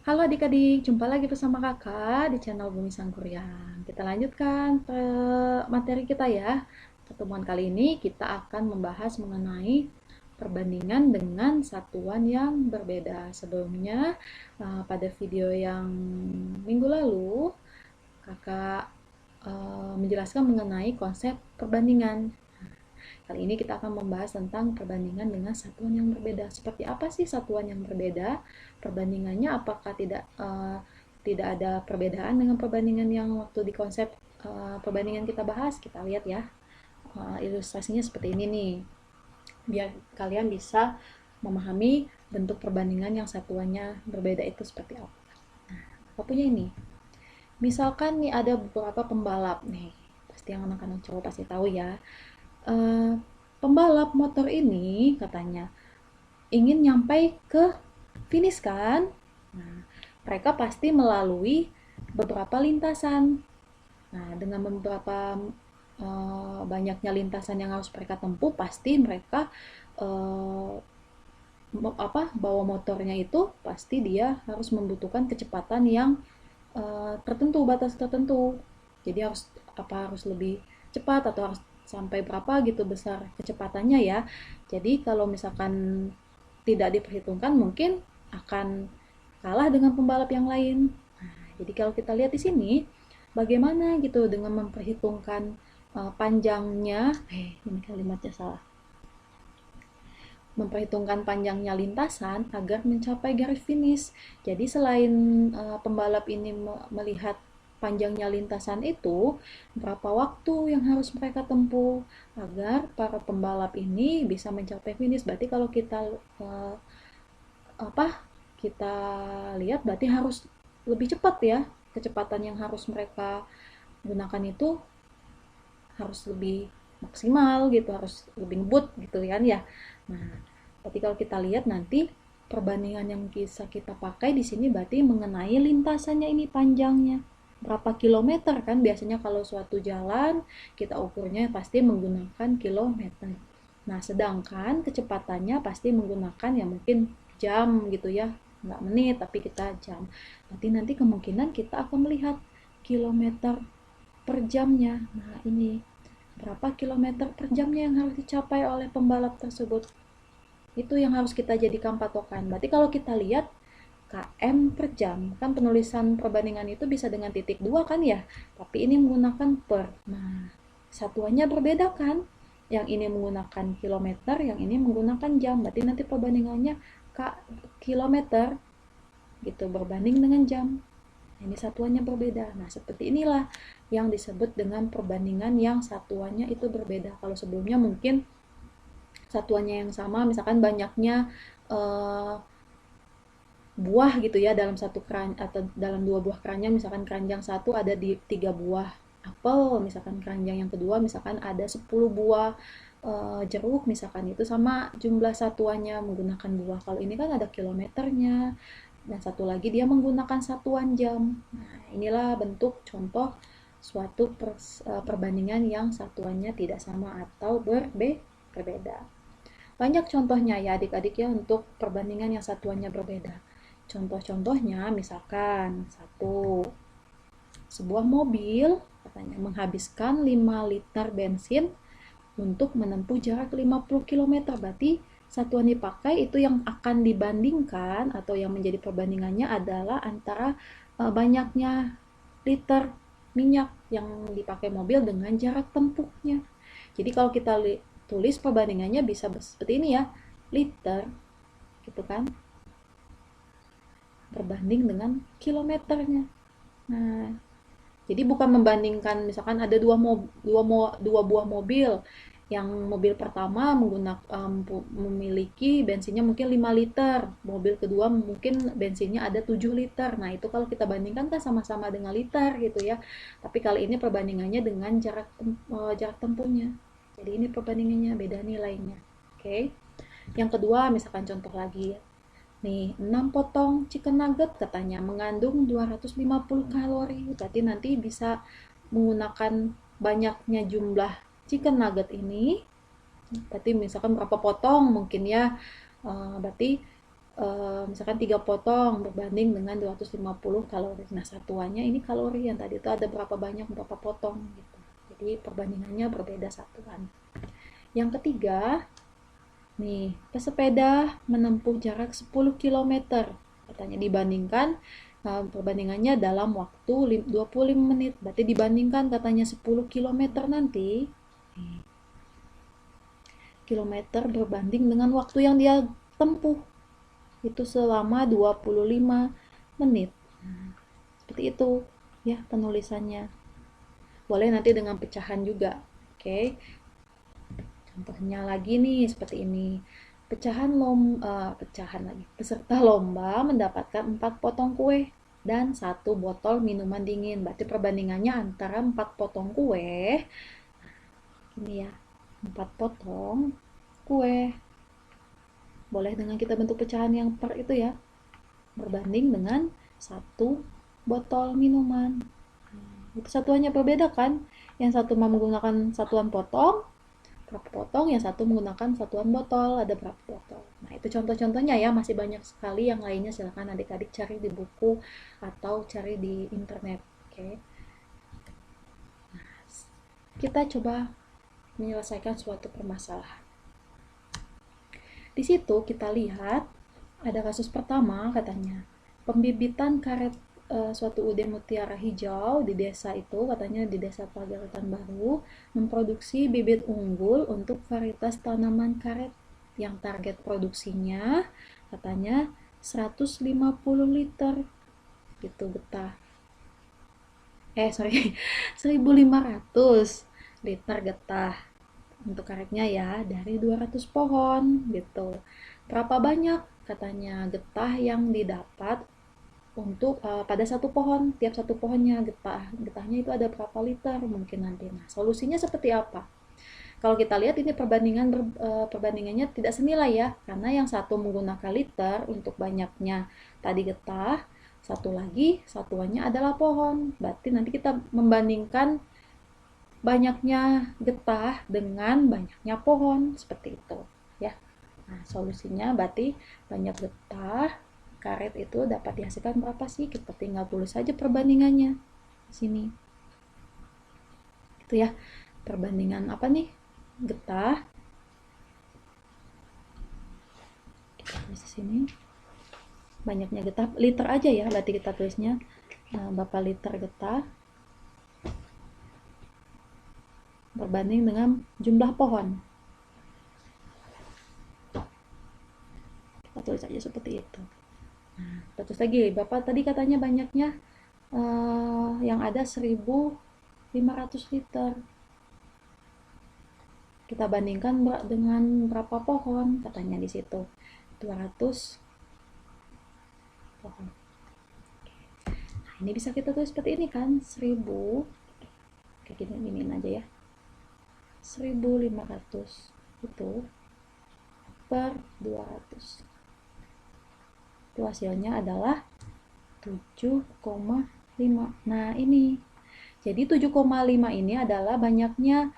Halo adik-adik, jumpa lagi bersama kakak di channel Bumi Sangkuriang. Kita lanjutkan materi kita ya. Pertemuan kali ini kita akan membahas mengenai perbandingan dengan satuan yang berbeda. Sebelumnya, pada video yang minggu lalu, kakak menjelaskan mengenai konsep perbandingan. Kali ini kita akan membahas tentang perbandingan dengan satuan yang berbeda. Seperti apa sih satuan yang berbeda? Perbandingannya apakah tidak ada perbedaan dengan perbandingan yang waktu di konsep perbandingan kita bahas? Kita lihat ya. Ilustrasinya seperti ini nih. Biar kalian bisa memahami bentuk perbandingan yang satuannya berbeda itu seperti apa. Nah, apa punya ini? Misalkan nih ada beberapa pembalap nih. Pasti yang anak-anak cowok pasti tahu ya. eh, Pembalap motor ini katanya ingin nyampe ke finish kan. Nah, mereka pasti melalui beberapa lintasan. Nah, dengan beberapa banyaknya lintasan yang harus mereka tempuh, pasti mereka eh, bawa motornya itu pasti dia harus membutuhkan kecepatan yang tertentu, batas tertentu. Jadi harus lebih cepat atau harus sampai berapa gitu besar kecepatannya ya. Jadi kalau misalkan tidak diperhitungkan mungkin akan kalah dengan pembalap yang lain. Nah, jadi kalau kita lihat di sini bagaimana gitu dengan memperhitungkan panjangnya, ini kalimatnya salah, memperhitungkan panjangnya lintasan agar mencapai garis finish. Jadi selain pembalap ini melihat panjangnya lintasan itu, berapa waktu yang harus mereka tempuh agar para pembalap ini bisa mencapai finish. Berarti kalau kita uh, apa kita lihat berarti harus lebih cepat ya, kecepatan yang harus mereka gunakan itu harus lebih maksimal gitu, harus lebih ngebut gitu kan ya. Nah, berarti kalau kita lihat nanti perbandingan yang bisa kita pakai di sini berarti mengenai lintasannya ini panjangnya. Berapa kilometer kan biasanya kalau suatu jalan kita ukurnya pasti menggunakan kilometer. Nah, sedangkan kecepatannya pasti menggunakan ya mungkin jam gitu ya. Nggak menit tapi kita jam. Berarti nanti kemungkinan kita akan melihat kilometer per jamnya. Nah, ini berapa kilometer per jamnya yang harus dicapai oleh pembalap tersebut. Itu yang harus kita jadikan patokan. Berarti kalau kita lihat km per jam, kan penulisan perbandingan itu bisa dengan titik 2 kan ya, tapi ini menggunakan per. Nah, satuannya berbeda kan, yang ini menggunakan kilometer, yang ini menggunakan jam. Berarti nanti perbandingannya kilometer gitu berbanding dengan jam. Ini satuannya berbeda. Nah, seperti inilah yang disebut dengan perbandingan yang satuannya itu berbeda. Kalau sebelumnya mungkin satuannya yang sama, misalkan banyaknya eh, buah gitu ya dalam satu keranjang atau dalam dua buah keranjang, misalkan keranjang satu ada di 3 buah apel, misalkan keranjang yang kedua misalkan ada 10 buah jeruk, misalkan itu sama jumlah satuannya menggunakan buah. Kalau ini kan ada kilometernya, dan satu lagi dia menggunakan satuan jam. Nah, inilah bentuk contoh suatu perbandingan yang satuannya tidak sama atau berbeda. Banyak contohnya ya adik-adik ya untuk perbandingan yang satuannya berbeda. Contoh-contohnya misalkan satu, sebuah mobil katanya menghabiskan 5 liter bensin untuk menempuh jarak 50 km. Berarti satuan dipakai itu yang akan dibandingkan atau yang menjadi perbandingannya adalah antara banyaknya liter minyak yang dipakai mobil dengan jarak tempuhnya. Jadi kalau kita tulis perbandingannya bisa seperti ini ya, liter gitu kan berbanding dengan kilometernya. Nah, jadi bukan membandingkan misalkan ada dua buah mobil. Yang mobil pertama memiliki bensinnya mungkin 5 liter, mobil kedua mungkin bensinnya ada 7 liter. Nah, itu kalau kita bandingkan kan sama-sama dengan liter gitu ya. Tapi kali ini perbandingannya dengan jarak tempuhnya. Jadi ini perbandingannya beda nilainya. Oke. Yang kedua misalkan contoh lagi ya. Nih, 6 potong chicken nugget katanya mengandung 250 kalori. Berarti nanti bisa menggunakan banyaknya jumlah chicken nugget ini. Berarti misalkan berapa potong mungkin ya. Berarti misalkan 3 potong berbanding dengan 250 kalori. Nah, satuannya ini kalori, yang tadi itu ada berapa banyak, berapa potong gitu. Jadi perbandingannya berbeda satuan. Yang ketiga, nih, pesepeda menempuh jarak 10 kilometer. Katanya dibandingkan perbandingannya dalam waktu 25 menit. Berarti dibandingkan katanya 10 kilometer nanti, kilometer berbanding dengan waktu yang dia tempuh itu selama 25 menit. Nah, seperti itu ya penulisannya. Boleh nanti dengan pecahan juga. Oke. Contohnya lagi nih seperti ini. Pecahan lagi. Peserta lomba mendapatkan 4 potong kue dan 1 botol minuman dingin. Berarti perbandingannya antara 4 potong kue. Ini ya. 4 potong kue. Boleh dengan kita bentuk pecahan yang per itu ya. Berbanding dengan 1 botol minuman. Itu satuannya berbeda kan? Yang satu menggunakan satuan potong, berapa potong, yang satu menggunakan satuan botol, ada berapa botol. Nah, itu contoh-contohnya ya, masih banyak sekali yang lainnya, silahkan adik-adik cari di buku atau cari di internet. Oke. Nah, kita coba menyelesaikan suatu permasalahan. Di situ kita lihat ada kasus pertama katanya pembibitan karet suatu ude mutiara hijau di desa itu, katanya di desa Pagaratan Baru, memproduksi bibit unggul untuk varietas tanaman karet yang target produksinya katanya 150 liter gitu getah. 1.500 liter getah untuk karetnya ya, dari 200 pohon gitu. Berapa banyak katanya getah yang didapat untuk pada satu pohon, tiap satu pohonnya getahnya itu ada berapa liter mungkin nanti. Nah, solusinya seperti apa? Kalau kita lihat ini perbandingannya tidak senilai ya, karena yang satu menggunakan liter untuk banyaknya tadi getah, satu lagi satuannya adalah pohon. Berarti nanti kita membandingkan banyaknya getah dengan banyaknya pohon seperti itu ya. Nah, solusinya berarti banyak getah karet itu dapat dihasilkan berapa sih? Kita tinggal tulis saja perbandingannya di sini. Itu ya. Perbandingan apa nih? Getah. Kita tulis di sini. Banyaknya getah, liter aja ya, berarti kita tulisnya berapa liter getah berbanding dengan jumlah pohon. Kita tulis aja seperti itu. Nah, terus lagi, Bapak tadi katanya banyaknya yang ada 1.500 liter. Kita bandingkan dengan berapa pohon, katanya di situ. 200 pohon. Nah, ini bisa kita tulis seperti ini kan, 1.000. Kayak gini aja ya. 1.500 itu per 200. Itu hasilnya adalah 7,5. Nah, ini. Jadi 7,5 ini adalah banyaknya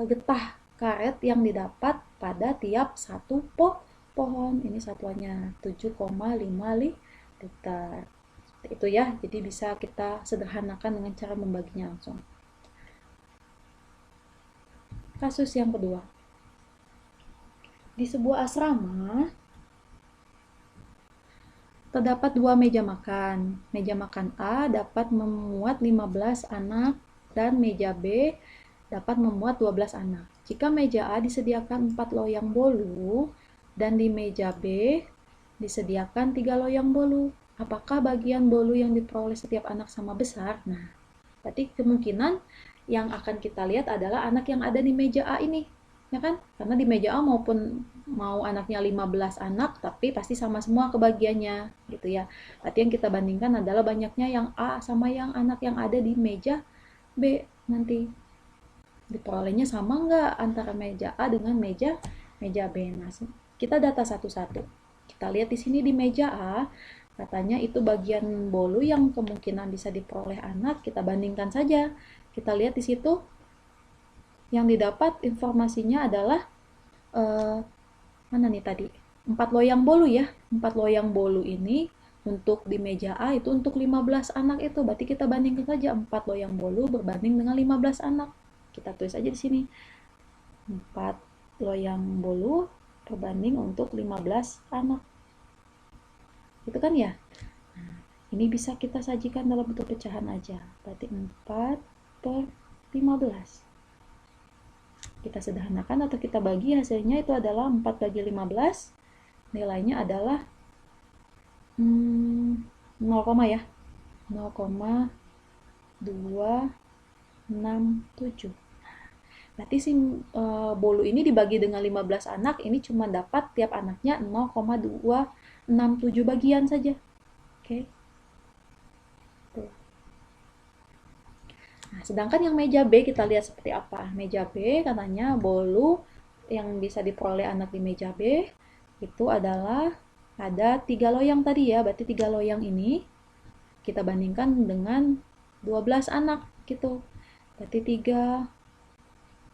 getah karet yang didapat pada tiap satu pohon. Ini satuannya 7,5 liter. Itu ya. Jadi bisa kita sederhanakan dengan cara membaginya langsung. Kasus yang kedua. Di sebuah asrama terdapat 2 meja makan. Meja makan A dapat memuat 15 anak dan meja B dapat memuat 12 anak. Jika meja A disediakan 4 loyang bolu dan di meja B disediakan 3 loyang bolu, apakah bagian bolu yang diperoleh setiap anak sama besar? Nah, berarti kemungkinan yang akan kita lihat adalah anak yang ada di meja A ini, ya kan? Karena di meja A mau anaknya 15 anak, tapi pasti sama semua kebagiannya, gitu ya. Berarti yang kita bandingkan adalah banyaknya yang A sama yang anak yang ada di meja B nanti. Diperolehnya sama nggak antara meja A dengan meja B? Nah, kita data satu-satu. Kita lihat di sini di meja A, katanya itu bagian bolu yang kemungkinan bisa diperoleh anak, kita bandingkan saja. Kita lihat di situ yang didapat informasinya adalah mana nih tadi? 4 loyang bolu ya. 4 loyang bolu ini untuk di meja A itu untuk 15 anak itu. Berarti kita bandingkan saja 4 loyang bolu berbanding dengan 15 anak. Kita tulis aja di sini. 4 loyang bolu berbanding untuk 15 anak. Itu kan ya? Nah, ini bisa kita sajikan dalam bentuk pecahan aja. Berarti 4 per 15. Kita sederhanakan atau kita bagi, hasilnya itu adalah 4 bagi 15. Nilainya adalah 0, ya. 0,267. Berarti si bolu ini dibagi dengan 15 anak, ini cuma dapat tiap anaknya 0,267 bagian saja. Oke. Nah, sedangkan yang meja B kita lihat seperti apa. Meja B katanya bolu yang bisa diperoleh anak di meja B itu adalah ada 3 loyang tadi ya. Berarti 3 loyang ini kita bandingkan dengan 12 anak gitu. Berarti 3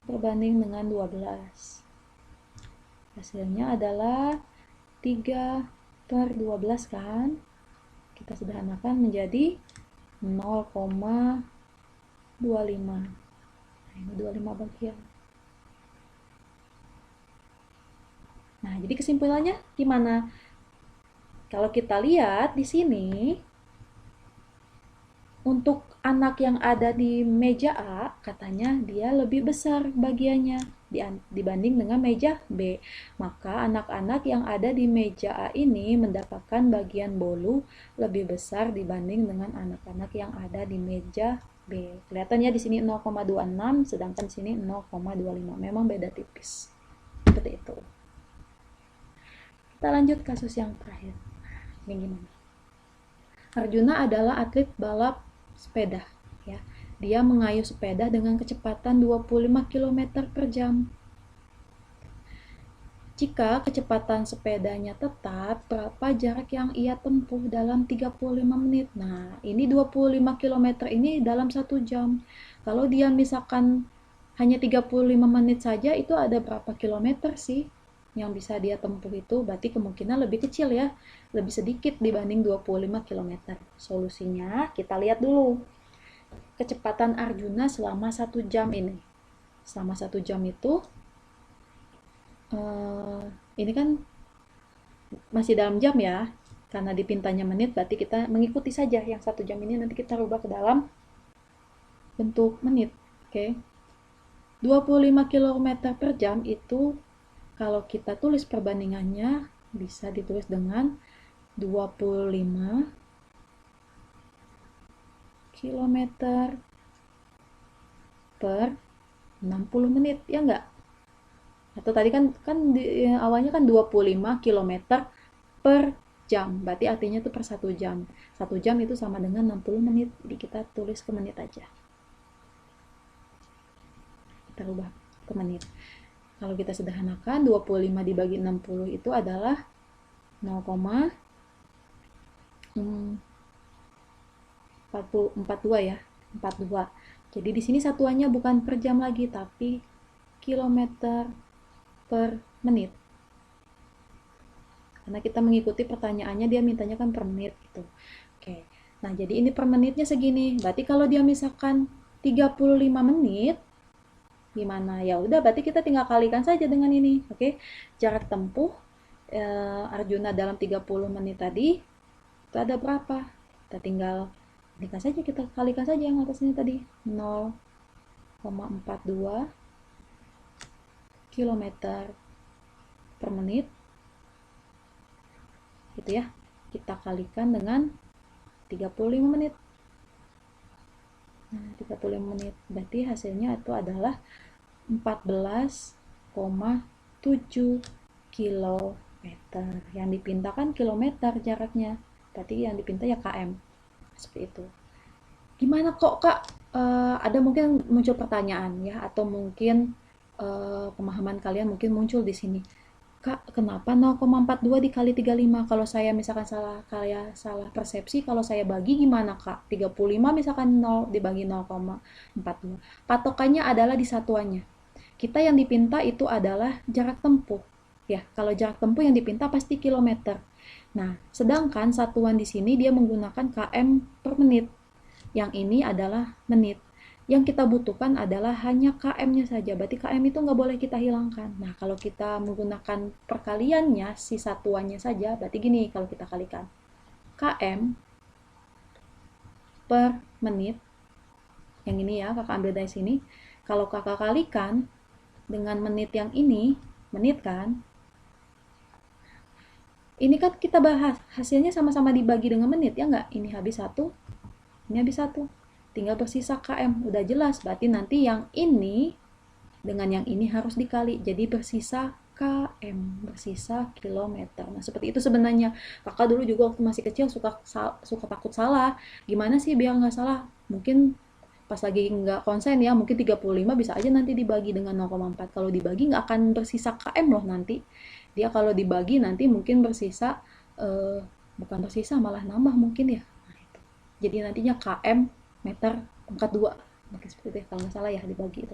berbanding dengan 12. Hasilnya adalah 3 per 12 kan. Kita sederhanakan menjadi 0,25. Nah, ini 25 bagian. Nah, jadi kesimpulannya gimana? Kalau kita lihat di sini, untuk anak yang ada di meja A, katanya dia lebih besar bagiannya dibanding dengan meja B. Maka anak-anak yang ada di meja A ini mendapatkan bagian bolu lebih besar dibanding dengan anak-anak yang ada di meja B. Kelihatannya di sini 0,26, sedangkan di sini 0,25. Memang beda tipis. Seperti itu. Kita lanjut kasus yang terakhir. Ini gimana? Arjuna adalah atlet balap sepeda, ya. Dia mengayuh sepeda dengan kecepatan 25 km per jam. Jika kecepatan sepedanya tetap, berapa jarak yang ia tempuh dalam 35 menit? Nah, ini 25 km ini dalam 1 jam. Kalau dia misalkan hanya 35 menit saja, itu ada berapa kilometer sih yang bisa dia tempuh itu? Berarti kemungkinan lebih kecil ya, lebih sedikit dibanding 25 km. Solusinya kita lihat dulu kecepatan Arjuna selama 1 jam ini. Selama 1 jam itu ini kan masih dalam jam ya, karena dipintanya menit, berarti kita mengikuti saja yang 1 jam ini, nanti kita rubah ke dalam bentuk menit. Oke. 25 km per jam itu kalau kita tulis perbandingannya bisa ditulis dengan 25 km per 60 menit, ya enggak? Atau tadi kan awalnya kan 25 km per jam, berarti artinya itu per 1 jam. 1 jam itu sama dengan 60 menit, jadi kita tulis ke menit aja. Kita rubah ke menit. Kalau kita sederhanakan, 25 dibagi 60 itu adalah 0,42 ya, 42. Jadi di sini satuannya bukan per jam lagi, tapi kilometer per menit. Karena kita mengikuti pertanyaannya, dia mintanya kan per menit gitu. Oke. Nah, jadi ini per menitnya segini. Berarti kalau dia misalkan 35 menit, gimana? Ya udah, berarti kita tinggal kalikan saja dengan ini. Oke. Jarak tempuh Arjuna dalam 30 menit tadi itu ada berapa? Kita tinggal kita kalikan saja yang atasnya tadi. 0,42 km per menit. Gitu ya. Kita kalikan dengan 35 menit. Nah, 35 menit. Berarti hasilnya itu adalah 14,7 km. Yang dipintakan kilometer jaraknya. Berarti yang dipinta ya km. Seperti itu. Gimana kok Kak? Ada mungkin muncul pertanyaan ya, atau mungkin pemahaman kalian mungkin muncul di sini. Kak, kenapa 0,42 dikali 35? Kalau saya misalkan salah persepsi, kalau saya bagi gimana Kak? 35 misalkan 0 dibagi 0,42. Patokannya adalah di satuannya. Kita yang dipinta itu adalah jarak tempuh. Ya, kalau jarak tempuh yang dipinta pasti kilometer. Nah, sedangkan satuan di sini dia menggunakan km per menit. Yang ini adalah menit. Yang kita butuhkan adalah hanya km-nya saja. Berarti km itu nggak boleh kita hilangkan. Nah, kalau kita menggunakan perkaliannya, si satuannya saja, berarti gini kalau kita kalikan. Km per menit, yang ini ya, kakak ambil dari sini. Kalau kakak kalikan dengan menit yang ini, menit kan, ini kan kita bahas, hasilnya sama-sama dibagi dengan menit, ya nggak? Ini habis satu, ini habis satu. Tinggal bersisa km, udah jelas. Berarti nanti yang ini dengan yang ini harus dikali. Jadi bersisa km, bersisa kilometer. Nah, seperti itu sebenarnya. Kakak dulu juga waktu masih kecil suka takut salah. Gimana sih biar nggak salah? Mungkin pas lagi nggak konsen ya, mungkin 35 bisa aja nanti dibagi dengan 0,4. Kalau dibagi nggak akan bersisa km loh nanti. Dia kalau dibagi nanti mungkin bersisa, eh, bukan bersisa malah nambah mungkin ya. Nah, itu. Jadi nantinya km meter pangkat 2. Mungkin seperti itu ya, kalau nggak salah ya dibagi itu.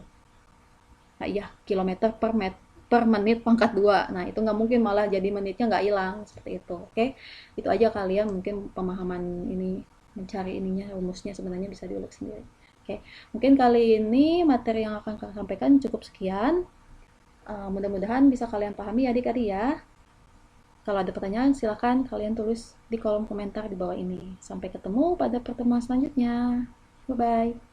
Nah iya, kilometer per menit pangkat 2. Nah itu nggak mungkin, malah jadi menitnya nggak hilang seperti itu. Oke, itu aja kalian mungkin pemahaman ini, mencari ininya, rumusnya sebenarnya bisa diulik sendiri. Oke, mungkin kali ini materi yang akan kalian sampaikan cukup sekian. Mudah-mudahan bisa kalian pahami adik-adik ya. Kalau ada pertanyaan silahkan kalian tulis di kolom komentar di bawah ini. Sampai ketemu pada pertemuan selanjutnya. Bye-bye.